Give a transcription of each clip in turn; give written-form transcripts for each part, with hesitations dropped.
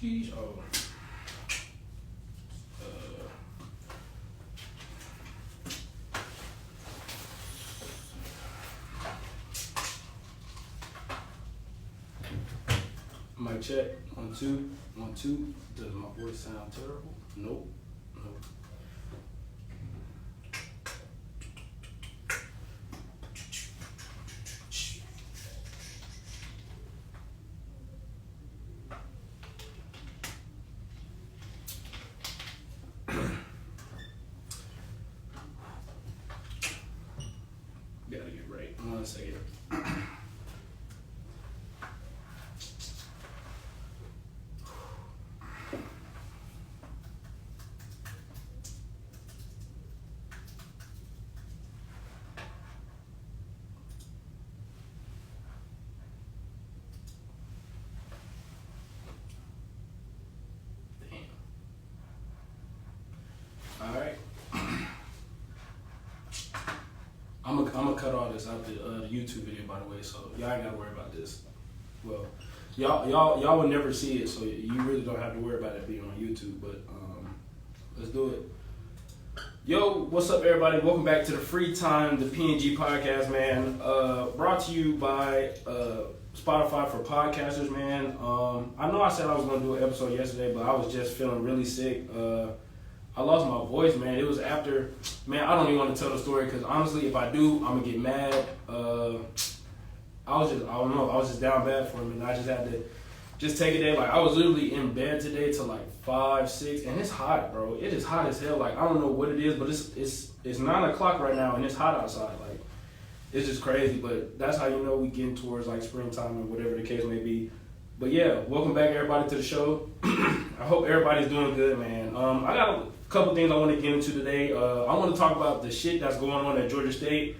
Sheesh. Oh. Mic check. 1, 2, 1, 2. Does my voice sound terrible? Nope. Nope. Gotta get right. 1 second. Alright. I'm gonna cut all this out the YouTube video, by the way, so y'all ain't gotta worry about this. Well, y'all will never see it, so you really don't have to worry about it being on YouTube, but let's do it. Yo, what's up, everybody? Welcome back to the Free Time, the PNG podcast, man. Brought to you by Spotify for podcasters, man. I know I said I was gonna do an episode yesterday, but I was just feeling really sick. I lost my voice, man. It was after, man, I don't even want to tell the story because honestly, if I do, I'm going to get mad. I don't know, I was just down bad for a minute. I just had to just take a day. Like, I was literally in bed today till like 5, 6, and it's hot, bro. It is hot as hell. Like, I don't know what it is, but it's 9 o'clock right now, and it's hot outside. Like, it's just crazy, but that's how you know we getting towards like springtime or whatever the case may be. But yeah, welcome back everybody to the show. I hope everybody's doing good, man. I got a couple things I want to get into today. I want to talk about the shit that's going on at Georgia State.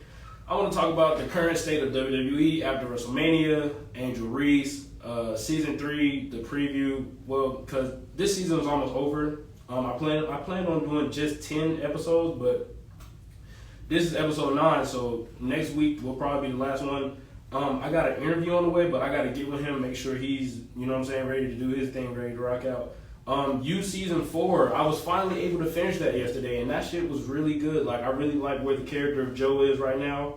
I want to talk about the current state of WWE after Wrestlemania, Angel Reese, season 3, the preview. Well, because this season is almost over. I plan on doing just 10 episodes, but this is episode 9, so next week will probably be the last one. I got an interview on the way, but I got to get with him, make sure he's, you know what I'm saying, ready to do his thing, ready to rock out. Season 4, I was finally able to finish that yesterday, and that shit was really good. Like, I really like where the character of Joe is right now.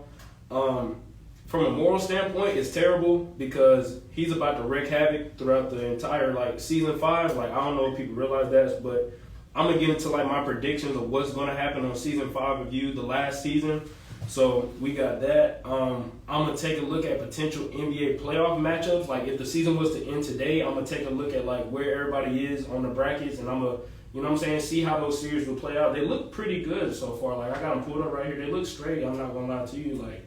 From a moral standpoint, it's terrible because he's about to wreak havoc throughout the entire, like, season 5. Like, I don't know if people realize that, but I'm going to get into, like, my predictions of what's going to happen on season 5 of You, the last season. So we got that. I'm going to take a look at potential NBA playoff matchups. Like, if the season was to end today, I'm going to take a look at, like, where everybody is on the brackets. And I'm going to, you know what I'm saying, see how those series will play out. They look pretty good so far. Like, I got them pulled up right here. They look straight. I'm not going to lie to you. Like,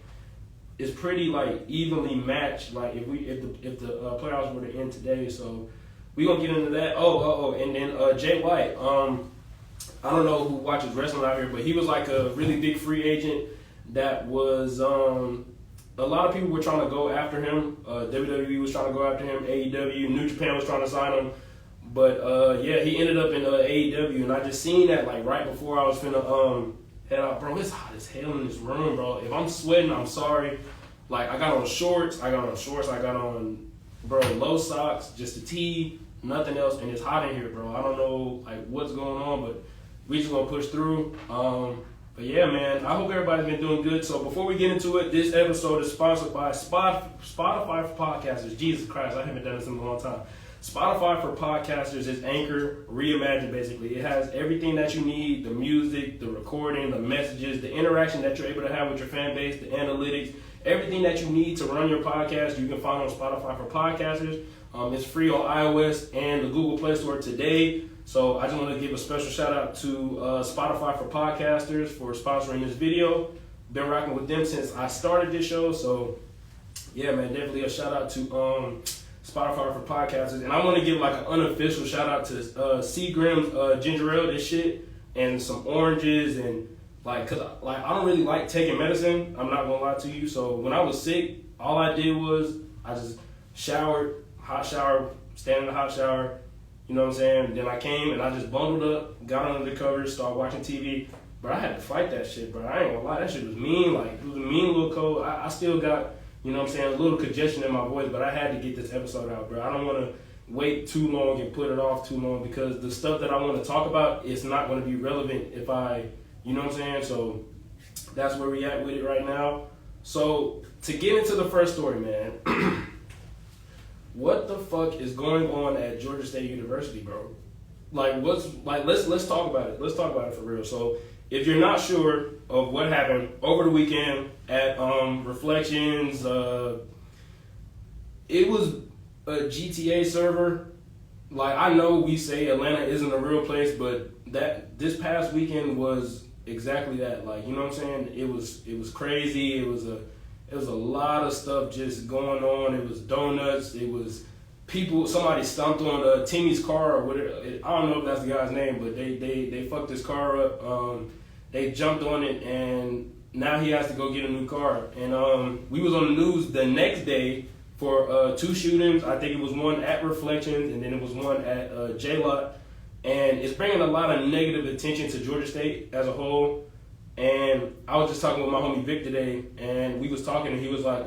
it's pretty, like, evenly matched. Like, if the playoffs were to end today. So we're going to get into that. And then Jay White. I don't know who watches wrestling out here, but he was, like, a really big free agent. That was, a lot of people were trying to go after him. WWE was trying to go after him. AEW, New Japan was trying to sign him. But, yeah, he ended up in AEW. And I just seen that, like, right before I was finna head out. Bro, it's hot as hell in this room, bro. If I'm sweating, I'm sorry. Like, I got on shorts. I got on, bro, low socks, just a tee, nothing else. And it's hot in here, bro. I don't know, like, what's going on, but we just gonna push through. But yeah, man, I hope everybody's been doing good. So before we get into it, this episode is sponsored by Spotify for Podcasters. Jesus Christ, I haven't done this in a long time. Spotify for Podcasters is Anchor reimagined, basically. It has everything that you need, the music, the recording, the messages, the interaction that you're able to have with your fan base, the analytics, everything that you need to run your podcast, you can find on Spotify for Podcasters. It's free on iOS and the Google Play Store today. So I just want to give a special shout out to Spotify for Podcasters for sponsoring this video. Been rocking with them since I started this show. So yeah, man, definitely a shout out to Spotify for Podcasters. And I want to give like an unofficial shout out to Seagram's ginger ale, this shit, and some oranges and like, cause like I don't really like taking medicine. I'm not gonna lie to you. So when I was sick, all I did was I just showered, hot shower, stand in the hot shower. You know what I'm saying? Then I came and I just bundled up, got under the covers, started watching TV. But I had to fight that shit, bro. I ain't gonna lie, that shit was mean. Like, it was a mean little cold. I still got, you know what I'm saying, a little congestion in my voice, but I had to get this episode out, bro. I don't wanna wait too long and put it off too long, because the stuff that I want to talk about is not going to be relevant if I, you know what I'm saying? So that's where we at with it right now. So to get into the first story, man, what the fuck is going on at Georgia State University, bro? Like, let's talk about it. Let's talk about it for real. So if you're not sure of what happened over the weekend at Reflections, it was a GTA server. Like, I know we say Atlanta isn't a real place, but this past weekend was exactly that. Like, you know what I'm saying? It was crazy. It was a lot of stuff just going on. It was donuts. It was people. Somebody stomped on Timmy's car or whatever. I don't know if that's the guy's name, but they fucked his car up. They jumped on it, and now he has to go get a new car. And we was on the news the next day for 2 shootings. I think it was one at Reflections, and then it was one at J-Lot. And it's bringing a lot of negative attention to Georgia State as a whole. And I was just talking with my homie Vic today, and we was talking, and he was like,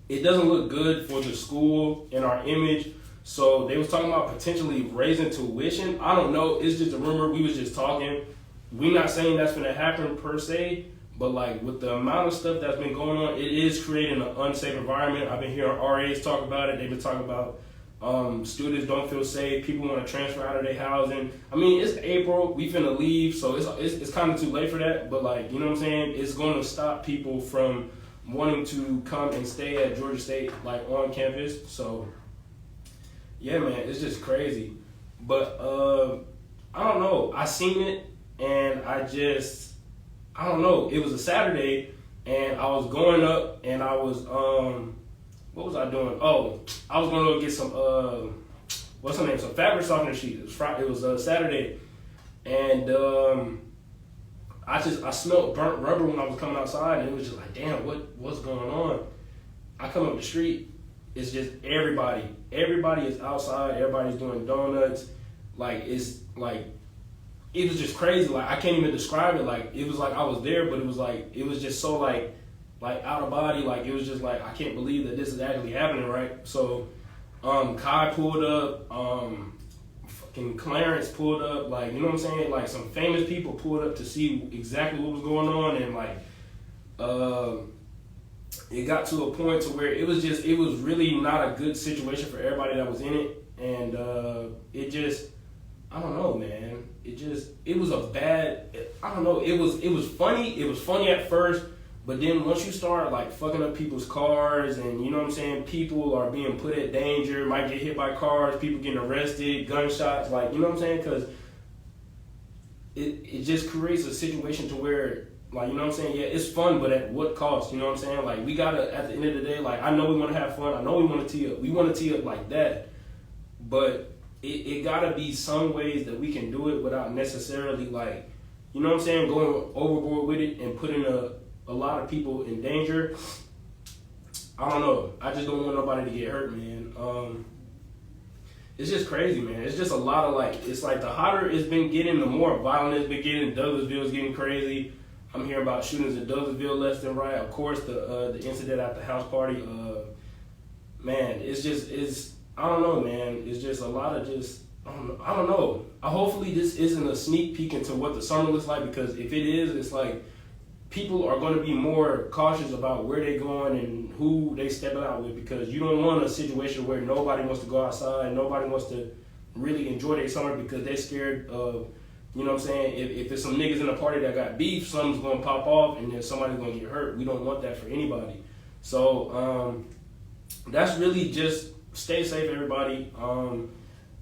it doesn't look good for the school and our image. So they was talking about potentially raising tuition. I don't know. It's just a rumor. We was just talking. We're not saying that's going to happen per se, but like with the amount of stuff that's been going on, it is creating an unsafe environment. I've been hearing RAs talk about it. They've been talking about students don't feel safe. People want to transfer out of their housing. I mean, it's April. We finna leave, so it's kind of too late for that. But like, you know what I'm saying? It's going to stop people from wanting to come and stay at Georgia State, like on campus. So yeah, man, it's just crazy. But I don't know. I seen it, and I don't know. It was a Saturday, and I was going up, and I was what was I doing? Oh, I was going to go get some, what's her name? Some fabric softener sheet. It was Saturday. And I smelled burnt rubber when I was coming outside, and it was just like, damn, what's going on? I come up the street, it's just everybody. Everybody is outside. Everybody's doing donuts. Like, it's like, it was just crazy. Like, I can't even describe it. Like, it was like I was there, but it was like, it was just so like out of body. Like, it was just like, I can't believe that this is actually happening, right? So Kai pulled up, fucking Clarence pulled up, like, you know what I'm saying? Like, some famous people pulled up to see exactly what was going on, and like it got to a point to where it was really not a good situation for everybody that was in it. And I don't know, man. It was a bad, I don't know, it was funny at first. But then once you start like fucking up people's cars, and you know what I'm saying, people are being put at danger, might get hit by cars, people getting arrested, gunshots, like, you know what I'm saying? Because it just creates a situation to where, like, you know what I'm saying, yeah, it's fun, but at what cost? You know what I'm saying? Like, we gotta, at the end of the day, like, I know we want to have fun, I know we want to tee up like that, but it gotta be some ways that we can do it without necessarily, like, you know what I'm saying, going overboard with it and putting a lot of people in danger. I don't know. I just don't want nobody to get hurt, man. It's just crazy, man. It's just a lot of like, it's like the hotter it's been getting, the more violent it's been getting. Douglasville's getting crazy. I'm hearing about shootings in Douglasville left and right. Of course, the incident at the house party. Man, I don't know, man. It's just a lot of just, I don't know. Hopefully this isn't a sneak peek into what the summer looks like, because if it is, it's like, people are going to be more cautious about where they're going and who they stepping out with, because you don't want a situation where nobody wants to go outside, nobody wants to really enjoy their summer because they're scared of, you know what I'm saying, if there's some niggas in a party that got beef, something's going to pop off and then somebody's going to get hurt. We don't want that for anybody. So that's really just stay safe, everybody.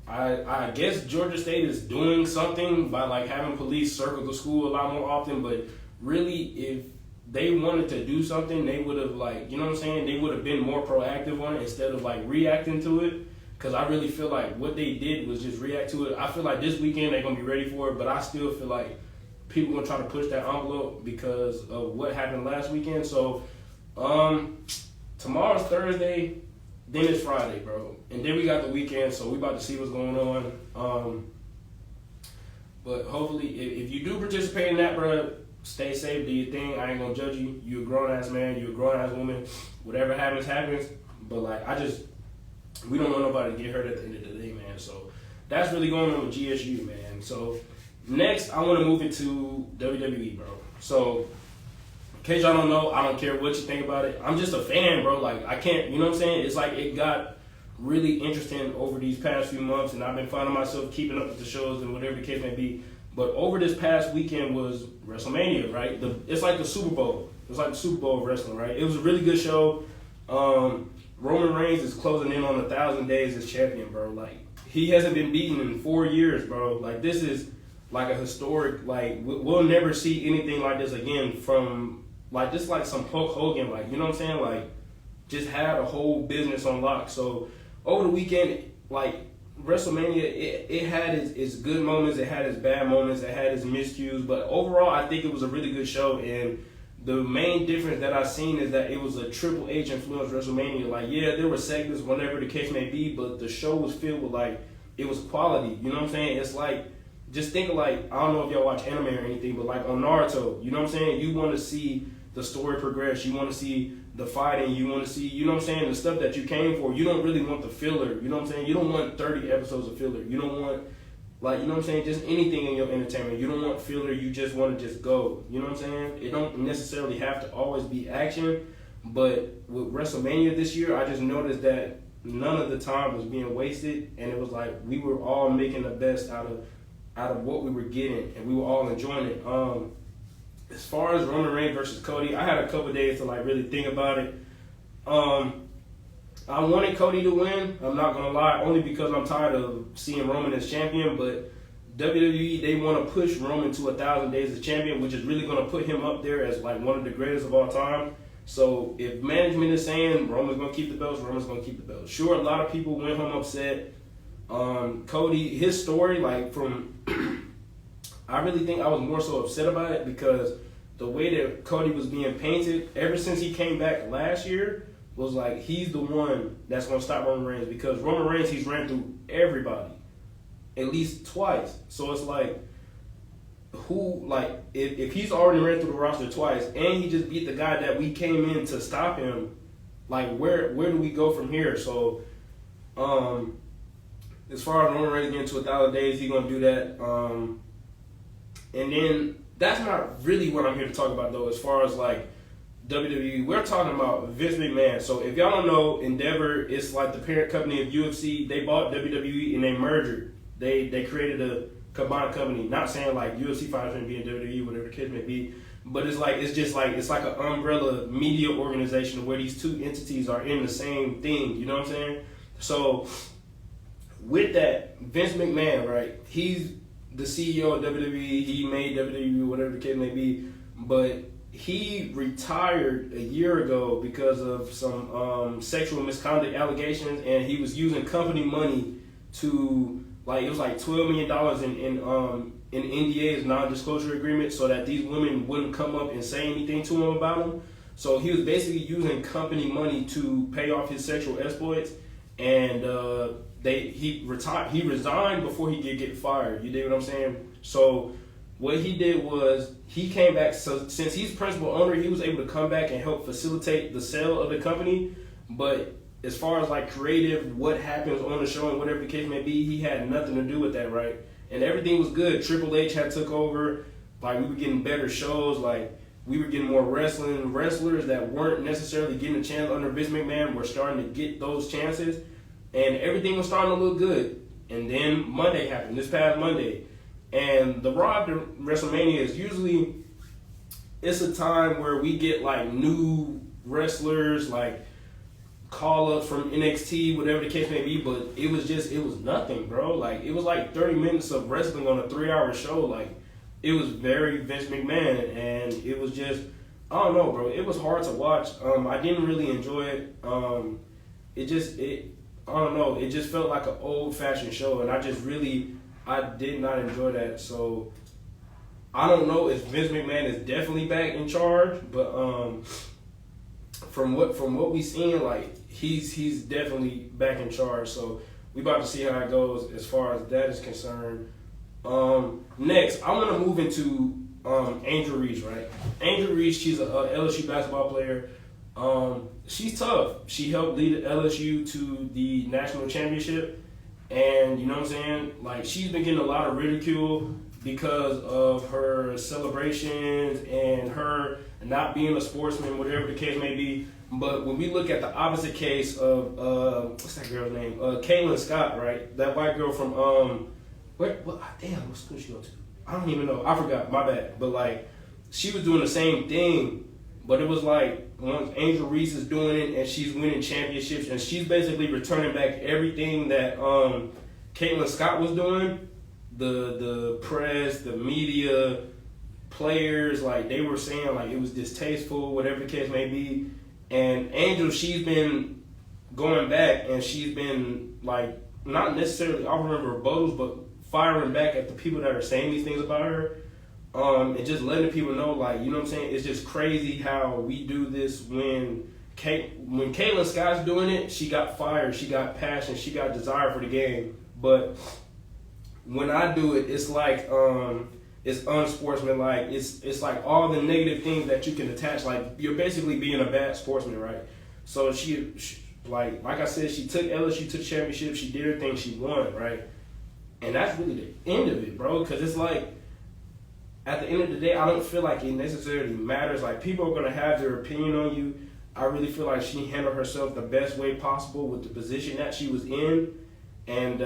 I guess Georgia State is doing something by like having police circle the school a lot more often, but really, if they wanted to do something, they would have, like, you know what I'm saying, they would have been more proactive on it instead of like reacting to it. Because I really feel like what they did was just react to it. I feel like this weekend they're gonna be ready for it, but I still feel like people gonna try to push that envelope because of what happened last weekend. So tomorrow's Thursday, then it's Friday, bro, and then we got the weekend, so we about to see what's going on. But hopefully, if you do participate in that, bro, stay safe, do your thing. I ain't gonna judge you. You a grown ass man, you a grown ass woman. Whatever happens, happens. But like, We don't want nobody to get hurt at the end of the day, man. So that's really going on with GSU, man. So next, I want to move it to WWE, bro. So in case y'all don't know, I don't care what you think about it. I'm just a fan, bro. Like, I can't, you know what I'm saying? It's like it got really interesting over these past few months, and I've been finding myself keeping up with the shows and whatever the case may be. But over this past weekend was WrestleMania, right? It's like the Super Bowl. It's like the Super Bowl of wrestling, right? It was a really good show. Roman Reigns is closing in on 1,000 days as champion, bro. Like, he hasn't been beaten in 4 years, bro. Like, this is like a historic, like, we'll never see anything like this again from, like, just like some Hulk Hogan, like, you know what I'm saying? Like, just had a whole business on lock. So, over the weekend, like, WrestleMania, it had its good moments, it had its bad moments, it had its miscues, but overall, I think it was a really good show, and the main difference that I've seen is that it was a Triple H influenced WrestleMania. Like, yeah, there were segments, whatever the case may be, but the show was filled with, like, it was quality, you know what I'm saying? It's like, just think of, like, I don't know if y'all watch anime or anything, but like on Naruto, you know what I'm saying? You want to see the story progress, you want to see the fighting, you want to see, you know what I'm saying, the stuff that you came for. You don't really want the filler, you know what I'm saying? You don't want 30 episodes of filler. You don't want, like, you know what I'm saying, just anything in your entertainment. You don't want filler, you just want to just go, you know what I'm saying? It don't necessarily have to always be action, but with WrestleMania this year, I just noticed that none of the time was being wasted, and it was like we were all making the best out of what we were getting, and we were all enjoying it. As far as Roman Reigns versus Cody, I had a couple days to like really think about it. I wanted Cody to win, I'm not gonna lie, only because I'm tired of seeing Roman as champion, but WWE, they want to push Roman to 1,000 days as champion, which is really gonna put him up there as like one of the greatest of all time. So if management is saying Roman's gonna keep the belts, Roman's gonna keep the belts. Sure, a lot of people went home upset. Cody, his story, like from I really think I was more so upset about it because the way that Cody was being painted ever since he came back last year was like he's the one that's going to stop Roman Reigns, because Roman Reigns, he's ran through everybody at least twice. So it's like, who, like, if he's already ran through the roster twice and he just beat the guy that we came in to stop him, like, where do we go from here? So as far as Roman Reigns getting to 1,000 days, he's going to do that. And then that's not really what I'm here to talk about, though, as far as like WWE. We're talking about Vince McMahon. So if y'all don't know, Endeavor, it's like the parent company of UFC. They bought WWE and they merged. They created a combined company. Not saying like UFC fighters going to be in WWE, whatever the case may be, but it's like it's like an umbrella media organization where these two entities are in the same thing. You know what I'm saying? So with that, Vince McMahon, right? He's the CEO of WWE, he made WWE, whatever the case may be, but he retired a year ago because of some sexual misconduct allegations, and he was using company money to, like, it was like $12 million in NDA's non-disclosure agreement so that these women wouldn't come up and say anything to him about him. So he was basically using company money to pay off his sexual exploits, and he resigned before he could get fired. You dig what I'm saying? So what he did was he came back. So since he's principal owner, he was able to come back and help facilitate the sale of the company. But as far as like creative, what happens on the show and whatever the case may be, he had nothing to do with that, right? And everything was good. Triple H had took over. Like, we were getting better shows. Like, we were getting more wrestlers that weren't necessarily getting a chance under Vince McMahon were starting to get those chances. And everything was starting to look good. And then Monday happened, this past Monday. And the Raw after WrestleMania is usually, it's a time where we get like new wrestlers, like call-ups from NXT, whatever the case may be. But it was nothing, bro. Like, it was like 30 minutes of wrestling on a 3-hour show. Like, it was very Vince McMahon. And it was just, I don't know, bro. It was hard to watch. I didn't really enjoy it. I don't know, it just felt like an old-fashioned show, and I did not enjoy that. So I don't know if Vince McMahon is definitely back in charge, but from what we seen, like, he's definitely back in charge. So we about to see how it goes as far as that is concerned. Next, I want to move into Angel Reese, right? Angel Reese, she's a LSU basketball player. She's tough. She helped lead LSU to the national championship, and you know what I'm saying? Like, she's been getting a lot of ridicule because of her celebrations and her not being a sportsman, whatever the case may be. But when we look at the opposite case of what's that girl's name? Caitlin Scott, right? That white girl from what school she go to? I don't even know. I forgot. My bad. But like, she was doing the same thing, but it was like once Angel Reese is doing it and she's winning championships and she's basically returning back everything that Caitlin Scott was doing. The press, the media, players, like they were saying like it was distasteful, whatever the case may be. And Angel, she's been going back and she's been like not necessarily offering rebuttals, but firing back at the people that are saying these things about her. And just letting people know, like, you know what I'm saying? It's just crazy how we do this when Caitlin Scott's doing it, she got fire, she got passion, she got desire for the game. But when I do it, it's like it's unsportsmanlike. It's like all the negative things that you can attach. Like, you're basically being a bad sportsman, right? So she like I said, she took LSU to the championship. She did her thing. She won, right? And that's really the end of it, bro. Because it's like, at the end of the day, I don't feel like it necessarily matters. Like, people are gonna have their opinion on you. I really feel like she handled herself the best way possible with the position that she was in. And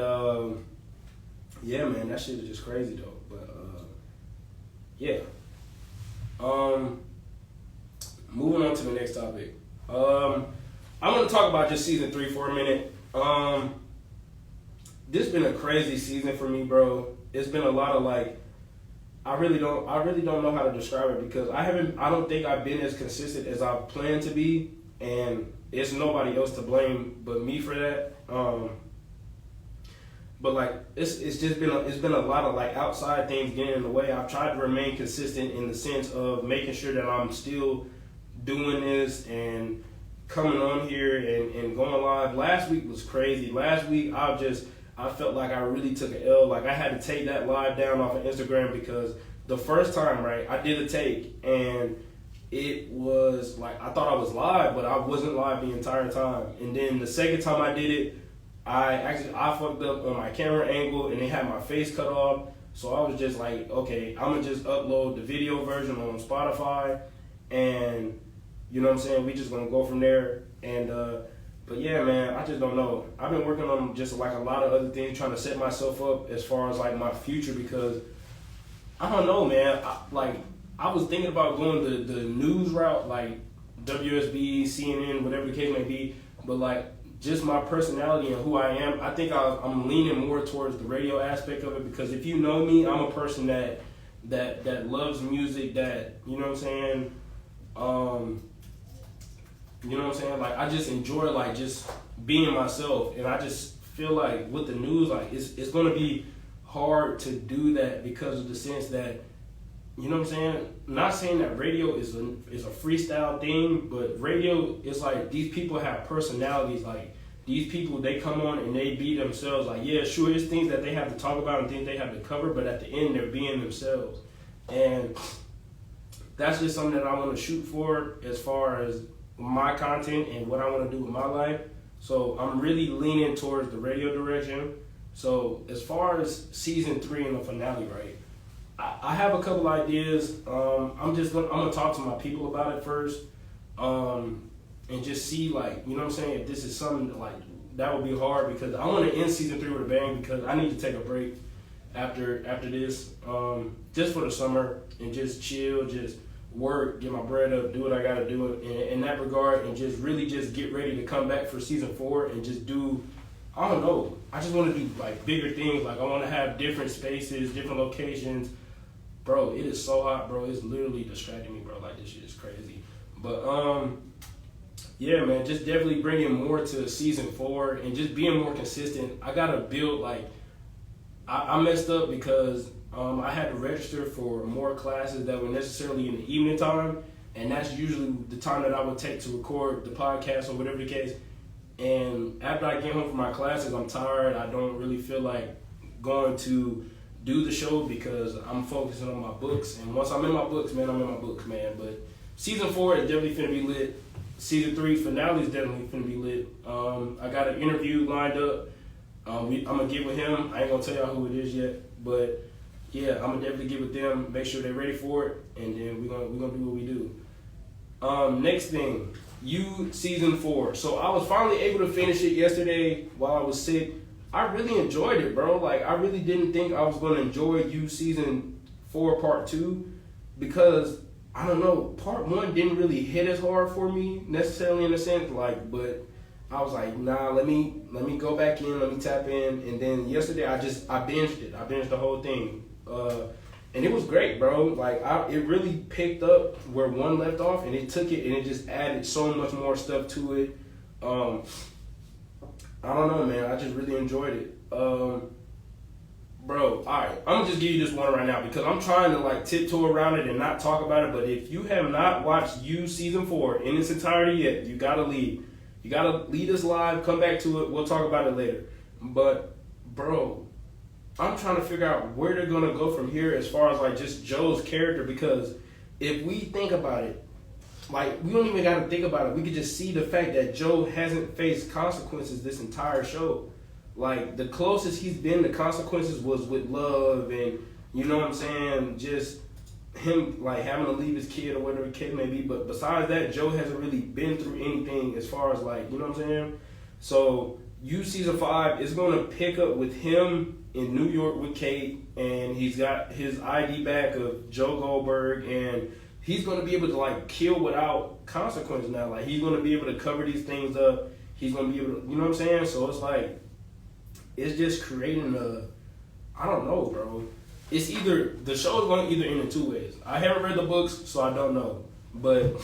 yeah, man, that shit is just crazy though. But yeah. Moving on to the next topic. I'm gonna talk about just season 3 for a minute. This been a crazy season for me, bro. It's been a lot of like, I really don't know how to describe it because I don't think I've been as consistent as I planned to be, and it's nobody else to blame but me for that. But like, it's been a lot of like outside things getting in the way. I've tried to remain consistent in the sense of making sure that I'm still doing this and coming on here and going live. Last week was crazy. Last week I felt like I really took an L. Like, I had to take that live down off of Instagram because the first time, right, I did a take and it was like, I thought I was live, but I wasn't live the entire time. And then the second time I did it, I fucked up on my camera angle and they had my face cut off. So I was just like, okay, I'm gonna just upload the video version on Spotify and, you know what I'm saying, we just gonna go from there. And but yeah, man, I just don't know. I've been working on just like a lot of other things, trying to set myself up as far as like my future because I don't know, man. I was thinking about going the news route, like WSB, CNN, whatever the case may be. But like, just my personality and who I am, I think I'm leaning more towards the radio aspect of it because if you know me, I'm a person that loves music, that, you know what I'm saying, you know what I'm saying? Like, I just enjoy, like, just being myself. And I just feel like with the news, like, it's going to be hard to do that because of the sense that, you know what I'm saying? Not saying that radio is a freestyle thing, but radio is like, these people have personalities. Like, these people, they come on and they be themselves. Like, yeah, sure, there's things that they have to talk about and things they have to cover, but at the end, they're being themselves. And that's just something that I want to shoot for as far as my content and what I want to do with my life. So I'm really leaning towards the radio direction. So as far as season 3 and the finale, right, I have a couple ideas. I'm gonna talk to my people about it first, and just see, like, you know what I'm saying, if this is something like that would be hard because I want to end season 3 with a bang because I need to take a break after this, just for the summer and just chill, just work, get my bread up, do what I gotta do in that regard, and just really just get ready to come back for season 4 and just do, I don't know, I just want to do like bigger things. Like, I want to have different spaces, different locations. Bro, it is so hot, bro. It's literally distracting me, bro. Like, this shit is crazy. But yeah, man, just definitely bringing more to season 4 and just being more consistent. I gotta build, like, I messed up because I had to register for more classes that were necessarily in the evening time, and that's usually the time that I would take to record the podcast or whatever the case. And after I get home from my classes, I'm tired. I don't really feel like going to do the show because I'm focusing on my books. And once I'm in my books, man, I'm in my books, man. But season 4 is definitely finna be lit. season 3 finale is definitely gonna be lit. I got an interview lined up. I'm gonna get with him. I ain't gonna tell y'all who it is yet, but yeah, I'm gonna definitely get with them. Make sure they're ready for it, and then we're gonna do what we do. Next thing, season 4. So I was finally able to finish it yesterday while I was sick. I really enjoyed it, bro. Like, I really didn't think I was gonna enjoy season 4 part 2 because I don't know, part 1 didn't really hit as hard for me necessarily in a sense, like, but I was like, nah, let me go back in, let me tap in, and then yesterday I binged it. I binged the whole thing, and it was great, bro. Like, it really picked up where 1 left off, and it took it and it just added so much more stuff to it. I don't know, man. I just really enjoyed it. Bro, alright, I'm gonna just give you this one right now because I'm trying to like tiptoe around it and not talk about it, but if you have not watched season 4 in its entirety yet, you gotta leave. You gotta leave this live, come back to it, we'll talk about it later. But, bro, I'm trying to figure out where they're gonna go from here as far as like just Joe's character, because if we think about it, like, we don't even gotta think about it, we could just see the fact that Joe hasn't faced consequences this entire show. Like, the closest he's been to consequences was with Love and, you know what I'm saying, just him, like, having to leave his kid or whatever the kid may be. But besides that, Joe hasn't really been through anything as far as, like, you know what I'm saying? So, season 5 is going to pick up with him in New York with Kate, and he's got his ID back of Joe Goldberg, and he's going to be able to, like, kill without consequences now. Like, he's going to be able to cover these things up. He's going to be able to, you know what I'm saying? So, it's like, it's just creating I don't know, bro. It's either, the show is going to either end in 2 ways. I haven't read the books, so I don't know. But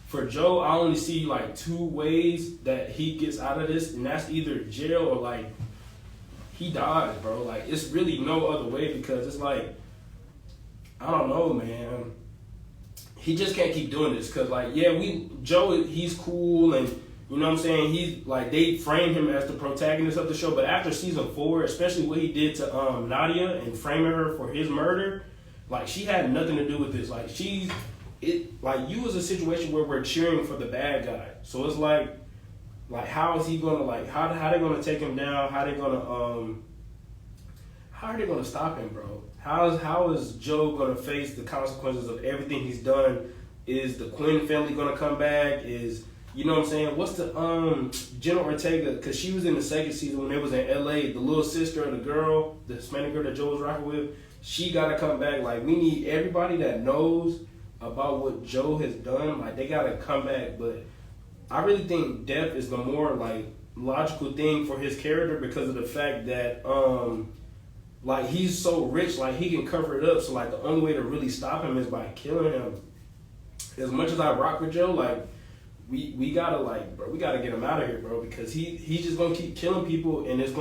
for Joe, I only see like 2 ways that he gets out of this, and that's either jail or like he dies, bro. Like, it's really no other way because it's like, I don't know, man. He just can't keep doing this because, like, yeah, Joe, he's cool and, you know what I'm saying? He's like, they frame him as the protagonist of the show, but after season 4, especially what he did to Nadia and framing her for his murder, like, she had nothing to do with this. Like, you was a situation where we're cheering for the bad guy. So it's like how is he gonna, like, how they gonna take him down? How are they gonna stop him, bro? How is Joe gonna face the consequences of everything he's done? Is the Quinn family gonna come back? You know what I'm saying? What's the Jenna Ortega? Because she was in the 2nd season when it was in LA. The little sister of the girl, the Hispanic girl that Joe was rocking with, she gotta come back. Like, we need everybody that knows about what Joe has done. Like, they gotta come back. But I really think death is the more like logical thing for his character because of the fact that like, he's so rich, like, he can cover it up. So like, the only way to really stop him is by killing him. As much as I rock with Joe, like, we gotta, like, bro, we gotta get him out of here, bro, because he's just gonna keep killing people, and it's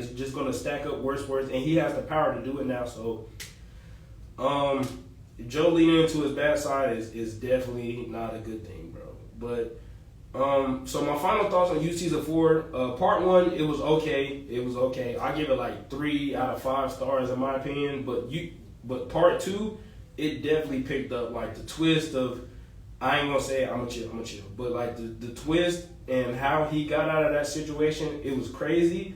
just gonna stack up worse, and he has the power to do it now. So, Joe leaning into his bad side is definitely not a good thing, bro. But so my final thoughts on season 4, part 1, it was okay. I give it like 3 out of 5 stars in my opinion. But part 2, it definitely picked up, like, the twist of, I ain't gonna say I'm gonna chill, but like the twist and how he got out of that situation, it was crazy,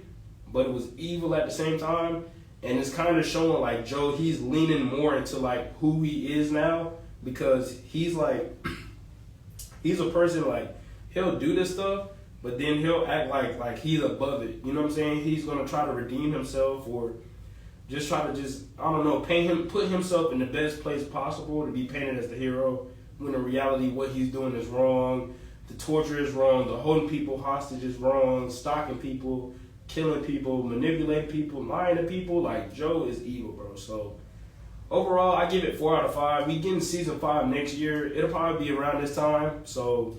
but it was evil at the same time, and it's kind of showing like Joe, he's leaning more into like who he is now, because he's like, he's a person, like, he'll do this stuff, but then he'll act like he's above it, you know what I'm saying? He's gonna try to redeem himself or just try to I don't know, put himself in the best place possible to be painted as the hero, when in reality what he's doing is wrong. The torture is wrong, the holding people hostage is wrong, stalking people, killing people, manipulating people, lying to people. Like, Joe is evil, bro. So overall, I give it 4 out of 5. We get in season 5 next year. It'll probably be around this time. So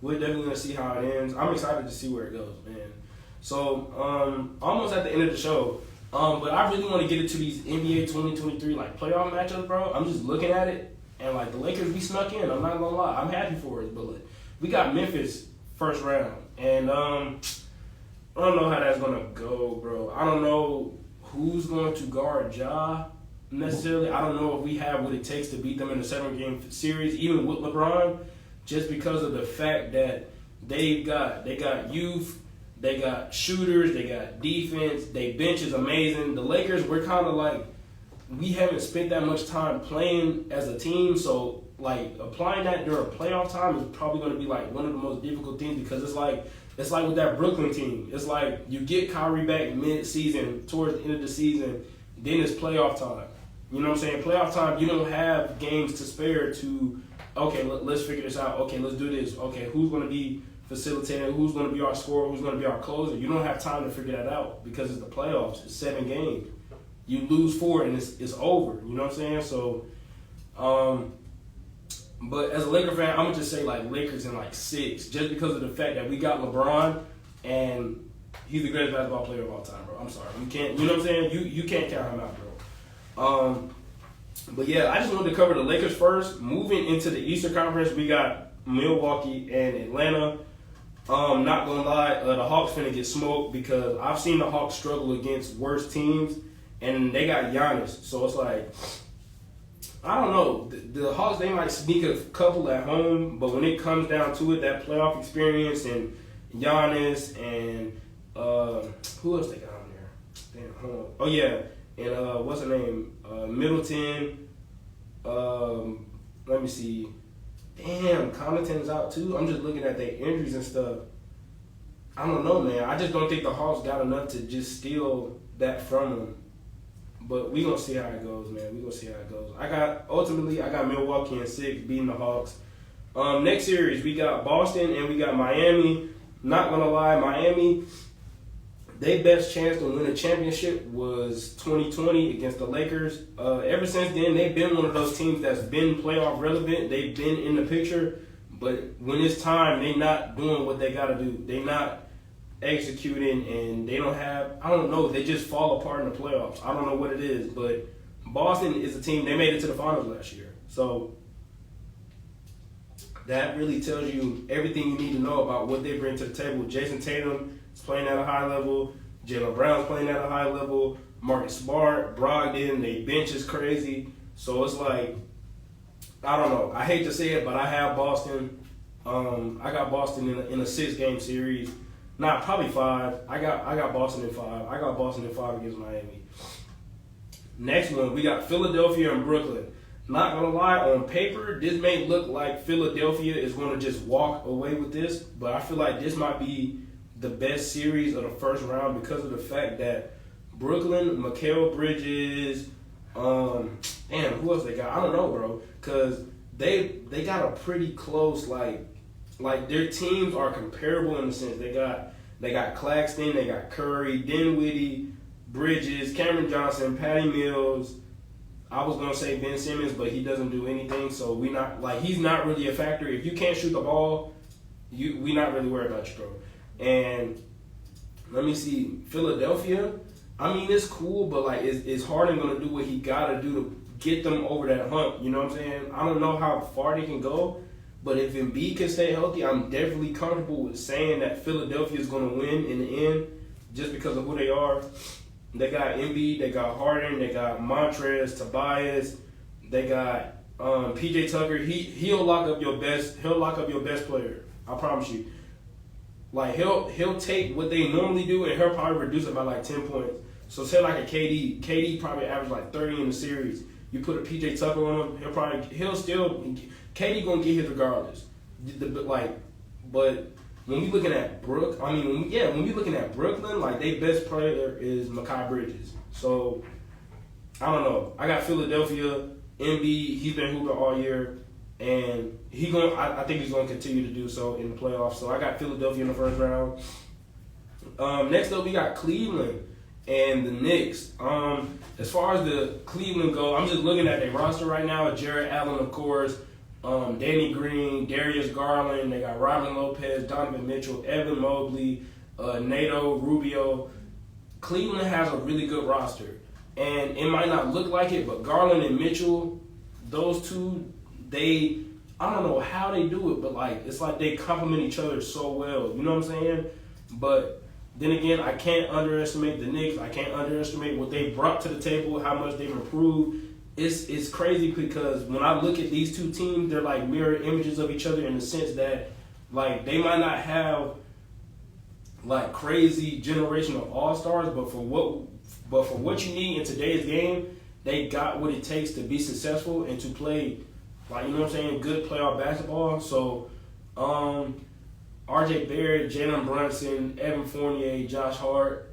we're definitely gonna see how it ends. I'm excited to see where it goes, man. So almost at the end of the show. But I really want to get into these NBA 2023 like playoff matchups, bro. I'm just looking at it. And, like, the Lakers, we snuck in. I'm not going to lie. I'm happy for it. But, like, we got Memphis first round. And I don't know how that's going to go, bro. I don't know who's going to guard Ja necessarily. I don't know if we have what it takes to beat them in a 7-game series, even with LeBron. just because of the fact that they got youth, they got shooters, they got defense, they bench is amazing. The Lakers, we're kind of like, we haven't spent that much time playing as a team, so like applying that during playoff time is probably going to be like one of the most difficult things, because it's like with that Brooklyn team. It's like you get Kyrie back mid-season, towards the end of the season, then it's playoff time. You know what I'm saying? Playoff time, you don't have games to spare to, okay, let's figure this out. Okay, let's do this. Okay, who's going to be facilitating? Who's going to be our scorer? Who's going to be our closer? You don't have time to figure that out because it's the playoffs. It's 7 games. You lose 4 and it's over. You know what I'm saying? So, but as a Laker fan, I'm going to just say like Lakers in like 6, just because of the fact that we got LeBron and he's the greatest basketball player of all time, bro. I'm sorry. You can't, you know what I'm saying? You can't count him out, bro. But yeah, I just wanted to cover the Lakers first. Moving into the Eastern Conference, we got Milwaukee and Atlanta. Not gonna lie, the Hawks finna get smoked because I've seen the Hawks struggle against worse teams, and they got Giannis. So it's like, I don't know. The Hawks, they might sneak a couple at home, but when it comes down to it, that playoff experience and Giannis and who else they got on there? Damn, hold on. Oh yeah. And what's her name? Middleton. Let me see. Damn, Connaughton's out too. I'm just looking at their injuries and stuff. I don't know, man. I just don't think the Hawks got enough to just steal that from them. But we gonna see how it goes, man. We gonna see how it goes. I got Milwaukee in 6 beating the Hawks. Next series we got Boston and we got Miami. Not gonna lie, Miami, their best chance to win a championship was 2020 against the Lakers. Ever since then, they've been one of those teams that's been playoff relevant. They've been in the picture, but when it's time, they're not doing what they got to do. They're not executing, and they don't have, I don't know, they just fall apart in the playoffs. I don't know what it is, but Boston is a team, they made it to the finals last year. So that really tells you everything you need to know about what they bring to the table. Jason Tatum is playing at a high level. Jaylen Brown's playing at a high level. Marcus Smart, Brogdon, they bench is crazy. So it's like, I don't know. I hate to say it, but I have Boston. I got Boston in a 6-game series. Nah, probably 5. I got Boston in 5. I got Boston in 5 against Miami. Next one, we got Philadelphia and Brooklyn. Not gonna lie, on paper, this may look like Philadelphia is gonna just walk away with this, but I feel like this might be the best series of the first round because of the fact that Brooklyn, Mikal Bridges, who else they got? I don't know, bro, because they got a pretty close like their teams are comparable in the sense they got Claxton, they got Curry, Dinwiddie, Bridges, Cameron Johnson, Patty Mills. I was gonna say Ben Simmons, but he doesn't do anything, so he's not really a factor. If you can't shoot the ball, we not really worried about you, bro. And let me see, Philadelphia. I mean, it's cool, but like, is Harden gonna do what he gotta do to get them over that hump? You know what I'm saying? I don't know how far they can go, but if Embiid can stay healthy, I'm definitely comfortable with saying that Philadelphia is gonna win in the end, just because of who they are. They got Embiid, they got Harden, they got Montrez, Tobias, they got PJ Tucker. He'll lock up your best player. I promise you. Like he'll take what they normally do and he'll probably reduce it by like 10 points. So say like a KD. KD probably average like 30 in the series. You put a PJ Tucker on him, KD gonna get his regardless. But when we looking at when we looking at Brooklyn, like their best player is Mikal Bridges. So I don't know. I got Philadelphia. Embiid, he's been hooping all year, and I think he's gonna continue to do so in the playoffs. So I got Philadelphia in the first round. Next up, we got Cleveland and the Knicks. As far as the Cleveland go, I'm just looking at their roster right now. Jarrett Allen, of course. Danny Green, Darius Garland, they got Robin Lopez, Donovan Mitchell, Evan Mobley, Nato, Rubio. Cleveland has a really good roster. And it might not look like it, but Garland and Mitchell, those two, I don't know how they do it, but like it's like they complement each other so well. You know what I'm saying? But then again, I can't underestimate the Knicks. I can't underestimate what they brought to the table, how much they've improved it's crazy because when I look at these two teams, they're like mirror images of each other in the sense that like they might not have like crazy generational all-stars, but for what you need in today's game, they got what it takes to be successful and to play, like, you know what I'm saying, good playoff basketball. So, RJ Barrett, Jalen Brunson, Evan Fournier, Josh Hart,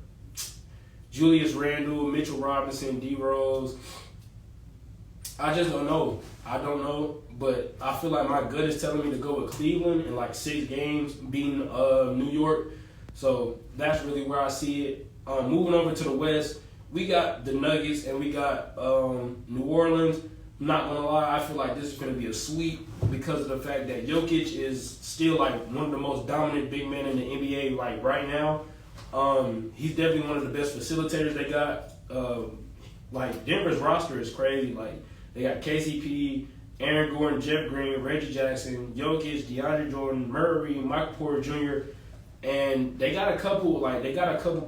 Julius Randle, Mitchell Robinson, D Rose. I just don't know. I don't know, but I feel like my gut is telling me to go with Cleveland in like 6 games, beating New York. So that's really where I see it. Moving over to the West, we got the Nuggets and we got New Orleans. I'm not gonna lie, I feel like this is gonna be a sweep because of the fact that Jokic is still like one of the most dominant big men in the NBA like right now. He's definitely one of the best facilitators they got. Like Denver's roster is crazy. Like they got KCP, Aaron Gordon, Jeff Green, Reggie Jackson, Jokic, DeAndre Jordan, Murray, Michael Porter Jr. And they got a couple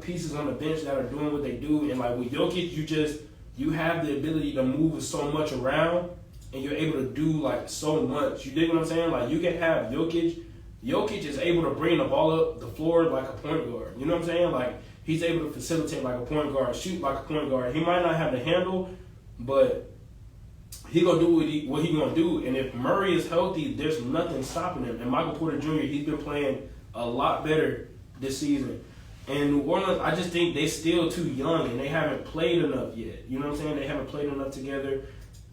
pieces on the bench that are doing what they do. And like with Jokic, you have the ability to move so much around, and you're able to do like so much. You dig what I'm saying? Like you can have Jokic. Jokic is able to bring the ball up the floor like a point guard. You know what I'm saying? Like he's able to facilitate like a point guard, shoot like a point guard. He might not have the handle, but he gonna do what he gonna do. And if Murray is healthy, there's nothing stopping him. And Michael Porter Jr., he's been playing a lot better this season. And New Orleans, I just think they still too young and they haven't played enough yet. You know what I'm saying? They haven't played enough together.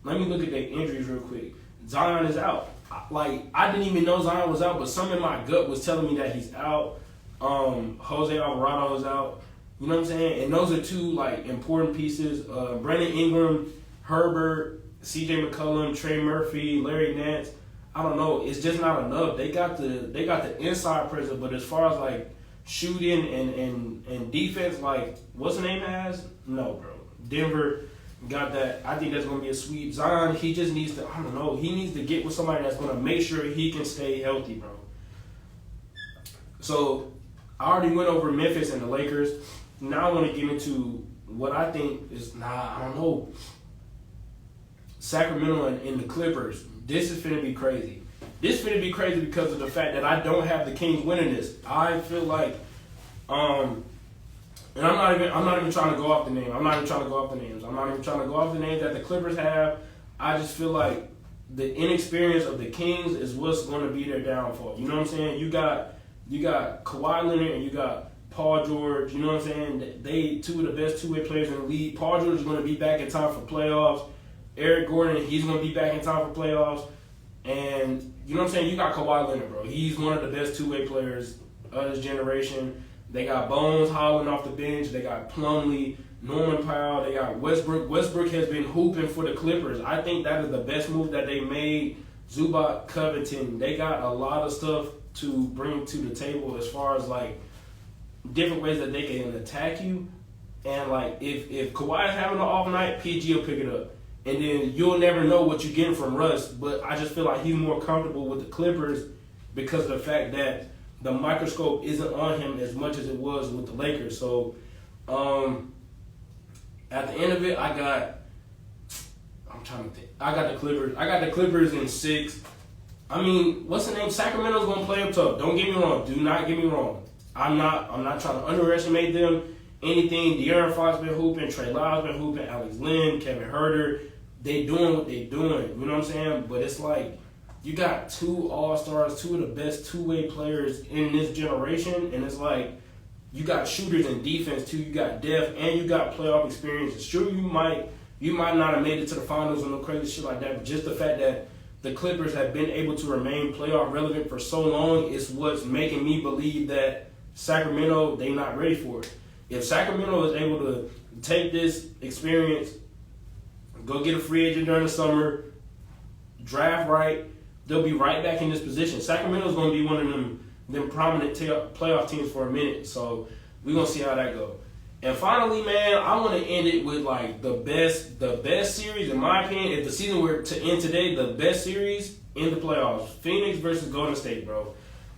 Let me look at their injuries real quick. Zion is out. I didn't even know Zion was out, but something in my gut was telling me that he's out. Jose Alvarado is out. You know what I'm saying? And those are two like important pieces. Brandon Ingram, Herbert, CJ McCollum, Trey Murphy, Larry Nance. I don't know. It's just not enough. They got the inside pressure, but as far as like shooting and defense, like what's the name has? No, bro. Denver got that. I think that's gonna be a sweep. Zion, he just needs to. I don't know. He needs to get with somebody that's gonna make sure he can stay healthy, bro. So I already went over Memphis and the Lakers. Now I want to get into what I think is I don't know. Sacramento and the Clippers. This is finna be crazy. This finna be crazy because of the fact that I don't have the Kings winning this. I feel like, and I'm not even trying to go off the name. I'm not even trying to go off the names that the Clippers have. I just feel like the inexperience of the Kings is what's going to be their downfall. You know what I'm saying? You got Kawhi Leonard and you got Paul George. You know what I'm saying? They two of the best two-way players in the league. Paul George is going to be back in time for playoffs. Eric Gordon, he's going to be back in time for playoffs. And, you know what I'm saying, you got Kawhi Leonard, bro. He's one of the best two-way players of this generation. They got Bones Holland off the bench. They got Plumlee, Norman Powell. They got Westbrook. Westbrook has been hooping for the Clippers. I think that is the best move that they made. Zubac, Covington. They got a lot of stuff to bring to the table as far as, like, different ways that they can attack you. And, like, if Kawhi is having an off night, PG will pick it up. And then you'll never know what you're getting from Russ. But I just feel like he's more comfortable with the Clippers because of the fact that the microscope isn't on him as much as it was with the Lakers. So at the end of it, I got the Clippers. I got the Clippers in 6. I mean, what's the name? Sacramento's gonna play them tough. Don't get me wrong. Do not get me wrong. I'm not trying to underestimate them. Anything. De'Aaron Fox been hooping. Trey Lyles been hooping. Alex Len, Kevin Huerter. They doing what they doing. You know what I'm saying? But it's like you got 2 all-stars, 2 of the best two-way players in this generation, and it's like you got shooters and defense too. You got depth and you got playoff experience. Sure, you might not have made it to the finals or no crazy shit like that, but just the fact that the Clippers have been able to remain playoff relevant for so long is what's making me believe that Sacramento, they not ready for it. If Sacramento is able to take this experience, go get a free agent during the summer, draft right, they'll be right back in this position. Sacramento's going to be one of them prominent playoff teams for a minute. So we're going to see how that goes. And finally, man, I want to end it with like the best series, in my opinion. If the season were to end today, the best series in the playoffs, Phoenix versus Golden State, bro.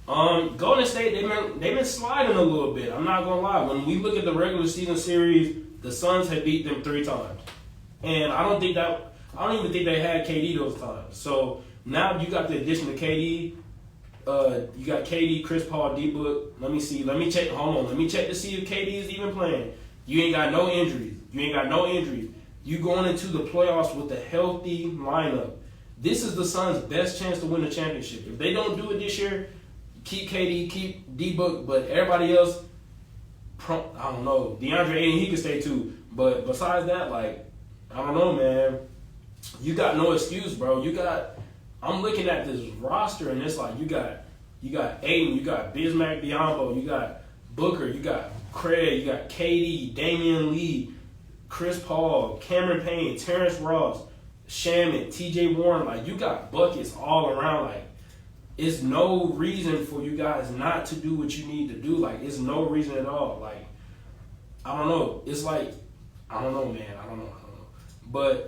Golden State, they've been sliding a little bit. I'm not going to lie. When we look at the regular season series, the Suns have beat them 3 times. And I don't think I don't even think they had KD those times. So now you got the addition of KD. You got KD, Chris Paul, D-Book. Let me see. Let me check. Hold on. Let me check to see if KD is even playing. You ain't got no injuries. You going into the playoffs with a healthy lineup. This is the Suns' best chance to win the championship. If they don't do it this year, keep KD, keep D-Book, but everybody else, I don't know. DeAndre Ayton, he can stay too. But besides that, like, I don't know, man. You got no excuse, bro. I'm looking at this roster, and it's like you got Ayton, you got Bismack Biyombo, you got Booker, you got Craig, you got KD, Damian Lee, Chris Paul, Cameron Payne, Terrence Ross, Shaman, TJ Warren. Like, you got buckets all around. Like, it's no reason for you guys not to do what you need to do. Like, it's no reason at all. Like, I don't know. It's like, I don't know, man. I don't know. But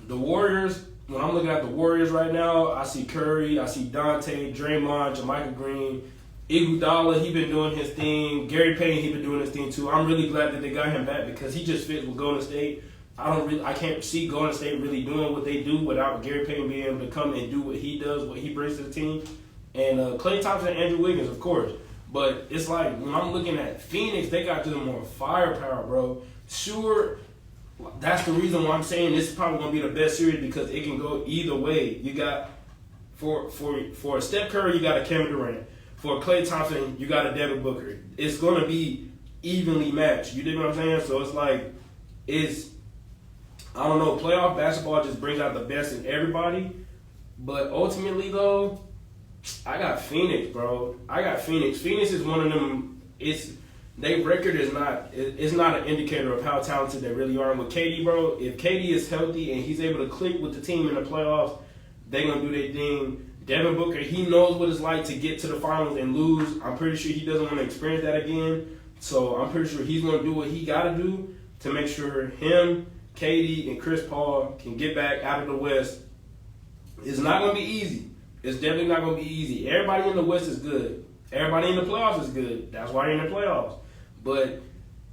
the Warriors, when I'm looking at the Warriors right now, I see Curry, I see Dante, Draymond, Jermichael Green, Iguodala, he been doing his thing. Gary Payton, he been doing his thing too. I'm really glad that they got him back because he just fits with Golden State. I can't see Golden State really doing what they do without Gary Payton being able to come and do what he does, what he brings to the team. And Klay Thompson and Andrew Wiggins, of course. But it's like, when I'm looking at Phoenix, they got just more firepower, bro. Sure, that's the reason why I'm saying this is probably going to be the best series because it can go either way. You got, for Steph Curry, you got a Kevin Durant. For Klay Thompson, you got a Devin Booker. It's going to be evenly matched. You dig what I'm saying? So it's like, I don't know, playoff basketball just brings out the best in everybody. But ultimately, though, I got Phoenix, bro. Phoenix is one of them. Their record is not an indicator of how talented they really are. And with KD, bro, if KD is healthy and he's able to click with the team in the playoffs, they're going to do their thing. Devin Booker, he knows what it's like to get to the finals and lose. I'm pretty sure he doesn't want to experience that again. So I'm pretty sure he's going to do what he got to do to make sure him, KD, and Chris Paul can get back out of the West. It's not going to be easy. It's definitely not going to be easy. Everybody in the West is good. Everybody in the playoffs is good. That's why they're in the playoffs. But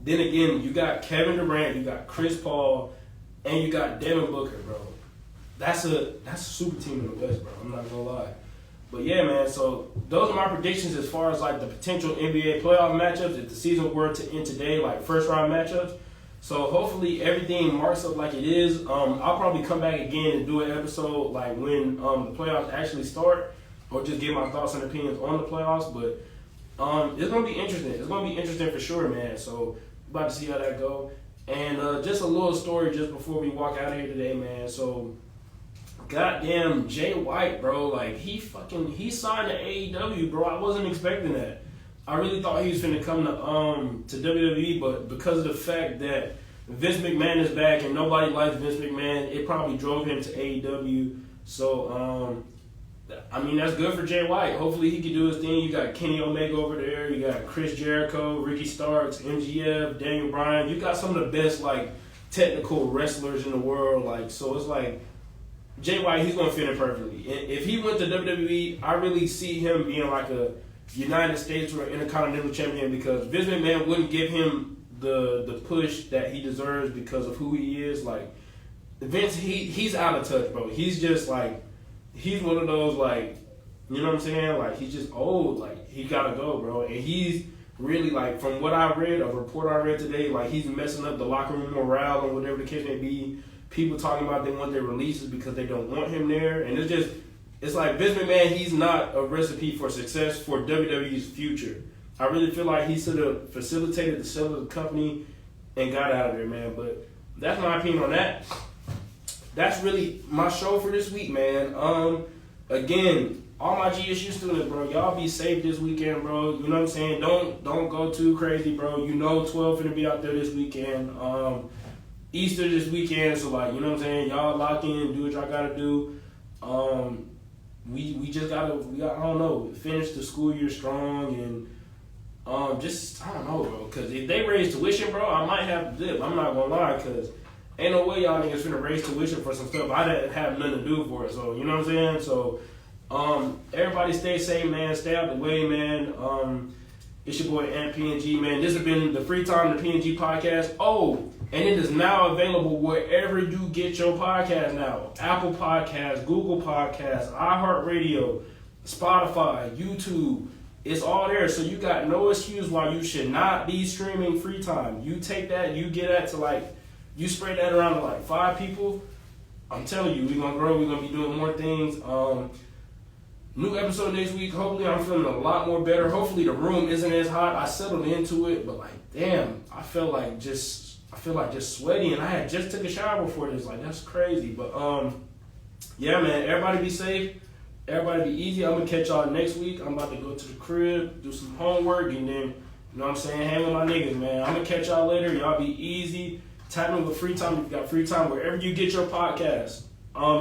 then again, you got Kevin Durant, you got Chris Paul, and you got Devin Booker, bro. That's a super team in the West, bro. I'm not going to lie. But yeah, man, so those are my predictions as far as like the potential NBA playoff matchups if the season were to end today, like first round matchups. So hopefully everything marks up like it is. I'll probably come back again and do an episode like when the playoffs actually start, or just give my thoughts and opinions on the playoffs. But it's gonna be interesting. It's gonna be interesting for sure, man. So about to see how that go. And just a little story just before we walk out of here today, man. So goddamn Jay White, bro, like he signed to AEW, bro. I wasn't expecting that. I really thought he was finna come to WWE, but because of the fact that Vince McMahon is back and nobody likes Vince McMahon, it probably drove him to AEW. So, I mean, that's good for Jay White. Hopefully he can do his thing. You got Kenny Omega over there. You got Chris Jericho, Ricky Starks, MGF, Daniel Bryan. You got some of the best, like, technical wrestlers in the world. Like, so it's like, Jay White, he's going to fit in perfectly. If he went to WWE, I really see him being like a United States or Intercontinental Champion because Vince McMahon wouldn't give him the push that he deserves because of who he is. Like, Vince, he's out of touch, bro. He's just like, he's one of those, like, you know what I'm saying? Like, he's just old. Like, he got to go, bro. And he's really, like, from what I read, a report I read today, like, he's messing up the locker room morale or whatever the case may be. People talking about they want their releases because they don't want him there. And it's like Vince McMahon, he's not a recipe for success for WWE's future. I really feel like he should have facilitated the sale of the company and got out of there, man. But that's my opinion on that. That's really my show for this week, man. Again, all my GSU students, bro, y'all be safe this weekend, bro. You know what I'm saying? Don't go too crazy, bro. You know 12 finna be out there this weekend. Easter this weekend, so like, you know what I'm saying? Y'all lock in, do what y'all gotta do. We just gotta, I don't know, finish the school year strong and just, I don't know, bro. Because if they raise tuition, bro, I might have to dip. I'm not gonna lie, because ain't no way y'all niggas finna raise tuition for some stuff I didn't have nothing to do for it. So, you know what I'm saying? So, everybody stay safe, man. Stay out the way, man. It's your boy Ant PNG, man. This has been the Free Time, the PNG podcast. Oh, And it is now available wherever you get your podcast now. Apple Podcasts, Google Podcasts, iHeartRadio, Spotify, YouTube. It's all there. So you got no excuse why you should not be streaming free time. You take that, you get that to like, you spread that around to like 5 people. I'm telling you, we're going to grow. We're going to be doing more things. New episode next week. Hopefully I'm feeling a lot more better. Hopefully the room isn't as hot. I settled into it, but like, damn, I feel like just sweaty, and I had just took a shower before this. Like, that's crazy. But yeah, man, everybody be safe. Everybody be easy. I'm gonna catch y'all next week. I'm about to go to the crib, do some homework, and then, you know what I'm saying, hang with my niggas, man. I'm gonna catch y'all later. Y'all be easy. Tap in with free time if you got free time wherever you get your podcast.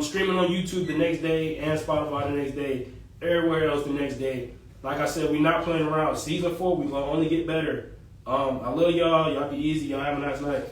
Streaming on YouTube the next day and Spotify the next day. Everywhere else the next day. Like I said, we're not playing around. Season 4, we're gonna only get better. I love y'all. Y'all be easy. Y'all have a nice night.